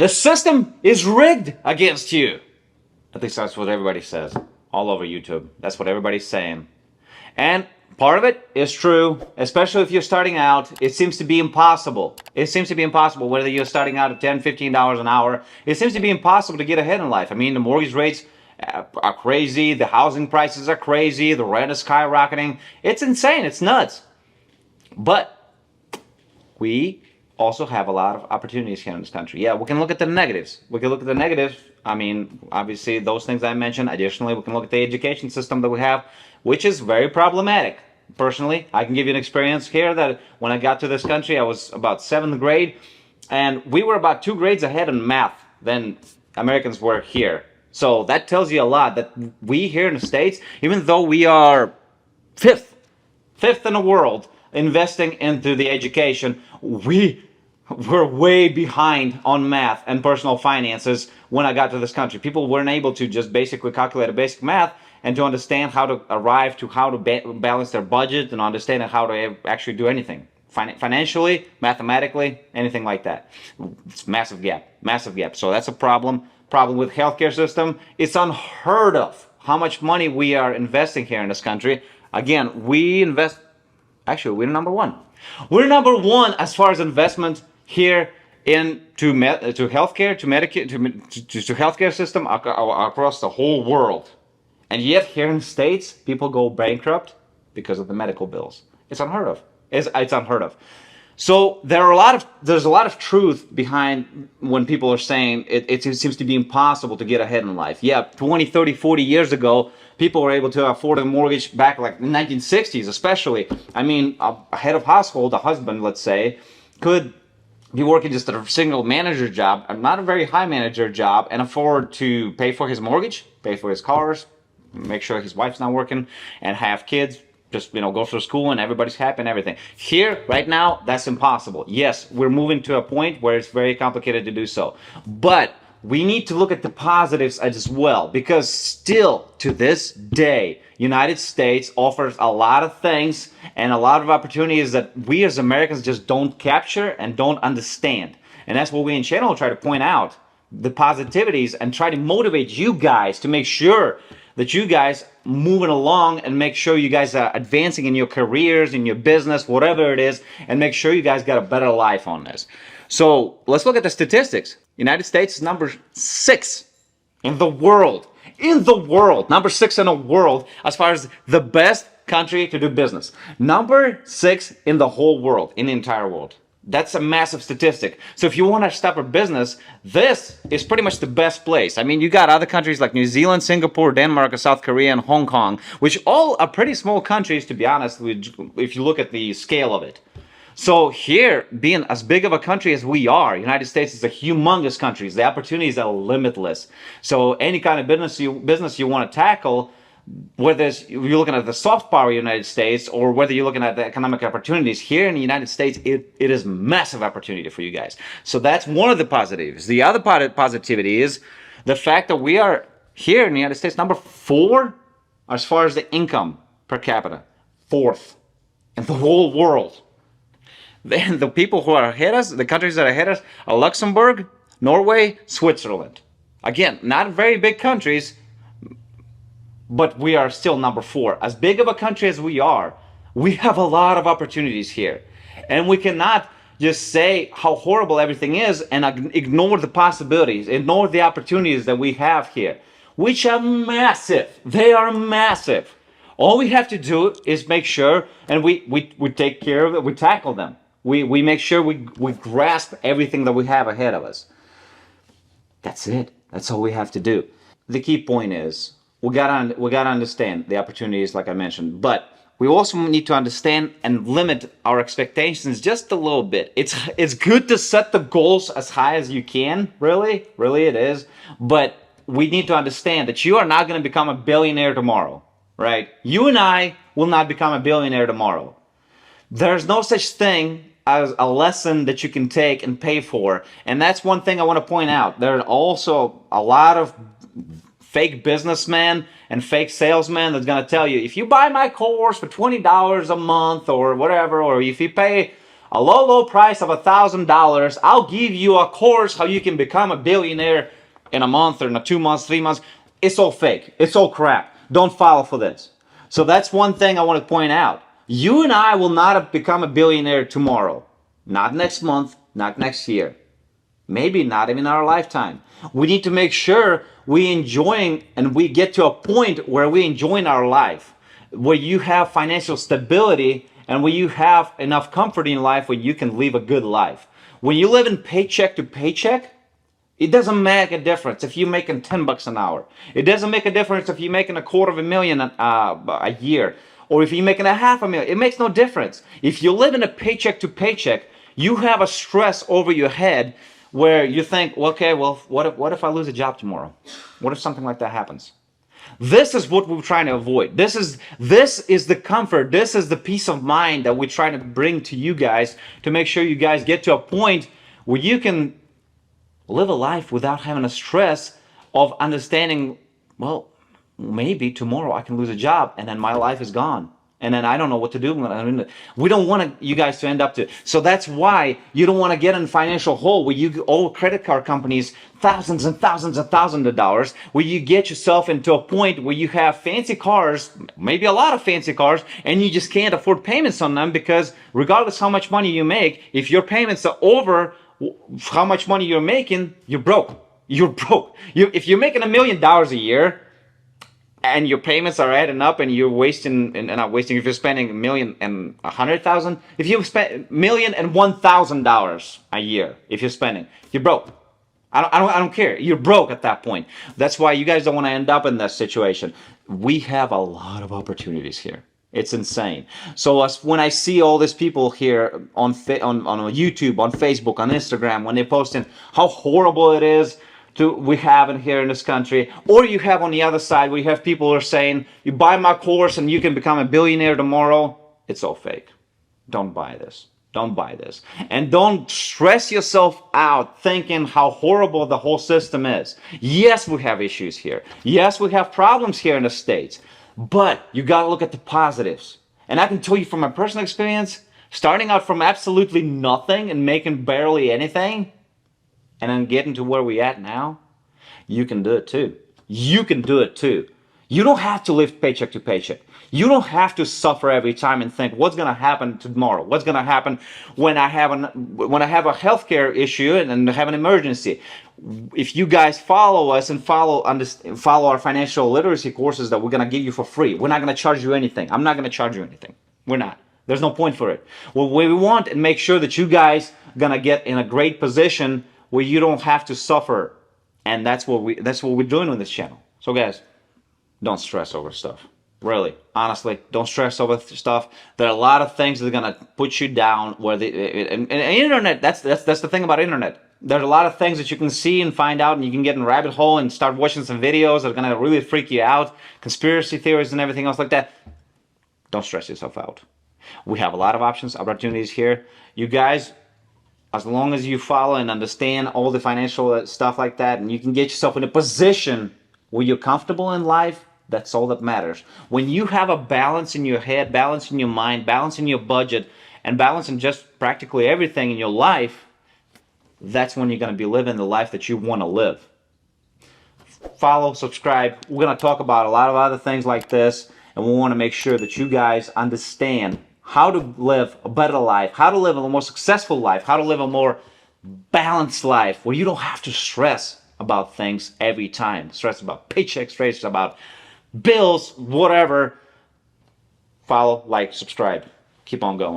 The system is rigged against you. At least that's what everybody says all over YouTube. That's what everybody's saying. And part of it is true, especially if you're starting out. It seems to be impossible. It seems to be impossible, whether you're starting out at $10, $15 an hour. It seems to be impossible to get ahead in life. I mean, the mortgage rates are crazy. The housing prices are crazy. The rent is skyrocketing. It's insane. It's nuts. But we also have a lot of opportunities here in this country. Yeah, we can look at the negatives. We can look at the negatives. I mean, obviously, those things I mentioned. Additionally, we can look at the education system that we have, which is very problematic. Personally, I can give you an experience here that when I got to this country, I was about 7th grade, and we were about 2 grades ahead in math than Americans were here. So that tells you a lot, that we here in the States, even though we are fifth in the world investing into the education, we're way behind on math and personal finances when I got to this country. People weren't able to just basically calculate a basic math and to understand how to arrive to how to balance their budget and understand how to actually do anything. Financially, mathematically, anything like that. It's massive gap. So that's a problem. Problem with healthcare system. It's unheard of how much money we are investing here in this country. Again, we're number one. We're number one as far as investment here to healthcare, to Medicare, to healthcare system across the whole world. And yet here in the States, people go bankrupt because of the medical bills. It's unheard of. It's unheard of. So there's a lot of truth behind when people are saying it seems to be impossible to get ahead in life. Yeah, 20, 30, 40 years ago, people were able to afford a mortgage back like in the 1960s especially. I mean, a head of household, a husband, let's say, could be working just a single manager job, not a very high manager job, and afford to pay for his mortgage, pay for his cars, make sure his wife's not working, and have kids, just, go through school and everybody's happy and everything. Here, right now, that's impossible. Yes, we're moving to a point where it's very complicated to do so. But we need to look at the positives as well, because still, to this day, United States offers a lot of things and a lot of opportunities that we as Americans just don't capture and don't understand. And that's what we in channel try to point out, the positivities, and try to motivate you guys to make sure that you guys moving along and make sure you guys are advancing in your careers, in your business, whatever it is, and make sure you guys got a better life on this. So let's look at the statistics. United States is number 6 in the world. Number 6 in the world as far as the best country to do business. Number 6 in the whole world, in the entire world. That's a massive statistic. So if you want to start a business, this is pretty much the best place. I mean, you got other countries like New Zealand, Singapore, Denmark, South Korea, and Hong Kong, which all are pretty small countries, to be honest, if you look at the scale of it. So here, being as big of a country as we are, United States is a humongous country. The opportunities are limitless. So any kind of business you want to tackle, whether you're looking at the soft power United States or whether you're looking at the economic opportunities here in the United States, it is massive opportunity for you guys. So that's one of the positives. The other positivity is the fact that we are here in the United States number 4 as far as the income per capita, 4th in the whole world. Then the people who are ahead of us, the countries that are ahead of us, are Luxembourg, Norway, Switzerland. Again, not very big countries, but we are still number 4. As big of a country as we are, we have a lot of opportunities here. And we cannot just say how horrible everything is and ignore the possibilities, ignore the opportunities that we have here, which are massive. They are massive. All we have to do is make sure, and we take care of it, we tackle them. We make sure we grasp everything that we have ahead of us. That's it. That's all we have to do. The key point is, we gotta understand the opportunities, like I mentioned, but we also need to understand and limit our expectations just a little bit. It's good to set the goals as high as you can, really it is, but we need to understand that you are not going to become a billionaire tomorrow, right? You and I will not become a billionaire tomorrow. There's no such thing as a lesson that you can take and pay for, and that's one thing I want to point out. There are also a lot of fake businessmen and fake salesmen that's going to tell you, if you buy my course for $20 a month or whatever, or if you pay a low price of $1,000. I'll give you a course how you can become a billionaire in a month or in 2 months, 3 months. It's all fake. It's all crap. Don't fall for this. So that's one thing I want to point out. You and I will not become a billionaire tomorrow. Not next month, not next year. Maybe not even our lifetime. We need to make sure we enjoying and we get to a point where we enjoying our life, where you have financial stability and where you have enough comfort in life where you can live a good life. When you live in paycheck to paycheck, it doesn't make a difference if you're making $10 an hour. It doesn't make a difference if you're making $250,000 a year, or if you're making $500,000. It makes no difference. If you live in a paycheck to paycheck, you have a stress over your head where you think, okay, well, what if I lose a job tomorrow? What if something like that happens? This is what we're trying to avoid. This is the comfort. This is the peace of mind that we're trying to bring to you guys to make sure you guys get to a point where you can live a life without having a stress of understanding, well, maybe tomorrow I can lose a job and then my life is gone. And then I don't know what to do. We don't want you guys to end up to. So that's why you don't want to get in a financial hole where you owe credit card companies thousands and thousands and thousands of dollars, where you get yourself into a point where you have fancy cars, maybe a lot of fancy cars, and you just can't afford payments on them because regardless how much money you make, if your payments are over how much money you're making, you're broke. You're broke. If you're making $1 million a year, and your payments are adding up, and you're wasting, and not wasting, if you're spending $1,100,000, if you spend $1,001,000 a year, if you're spending, you're broke. I don't care. You're broke at that point. That's why you guys don't want to end up in that situation. We have a lot of opportunities here. It's insane. So when I see all these people here on YouTube, on Facebook, on Instagram, when they're posting how horrible it is we have in here in this country, or you have on the other side where you have people who are saying, you buy my course and you can become a billionaire tomorrow. It's all fake. Don't buy this. Don't buy this. And don't stress yourself out thinking how horrible the whole system is. Yes, we have issues here. Yes, we have problems here in the States. But you got to look at the positives. And I can tell you from my personal experience, starting out from absolutely nothing and making barely anything, and then getting to where we're at now, you can do it too. You can do it too. You don't have to live paycheck to paycheck. You don't have to suffer every time and think, what's going to happen tomorrow? What's going to happen when I have a healthcare issue and have an emergency? If you guys follow us and follow our financial literacy courses that we're going to give you for free, we're not going to charge you anything. I'm not going to charge you anything. We're not. There's no point for it. What we want and make sure that you guys are going to get in a great position where you don't have to suffer. And that's what we're doing on this channel. So guys, don't stress over stuff. Really, honestly, don't stress over stuff. There are a lot of things that are gonna put you down. And internet, that's the thing about internet. There's a lot of things that you can see and find out, and you can get in a rabbit hole and start watching some videos that are gonna really freak you out, conspiracy theories and everything else like that. Don't stress yourself out. We have a lot of opportunities here. You guys, as long as you follow and understand all the financial stuff like that, and you can get yourself in a position where you're comfortable in life, that's all that matters. When you have a balance in your head, balance in your mind, balance in your budget, and balance in just practically everything in your life, that's when you're going to be living the life that you want to live. Follow, subscribe. We're going to talk about a lot of other things like this, and we want to make sure that you guys understand how to live a better life, how to live a more successful life, how to live a more balanced life where you don't have to stress about things every time. Stress about paychecks, stress about bills, whatever. Follow, like, subscribe. Keep on going.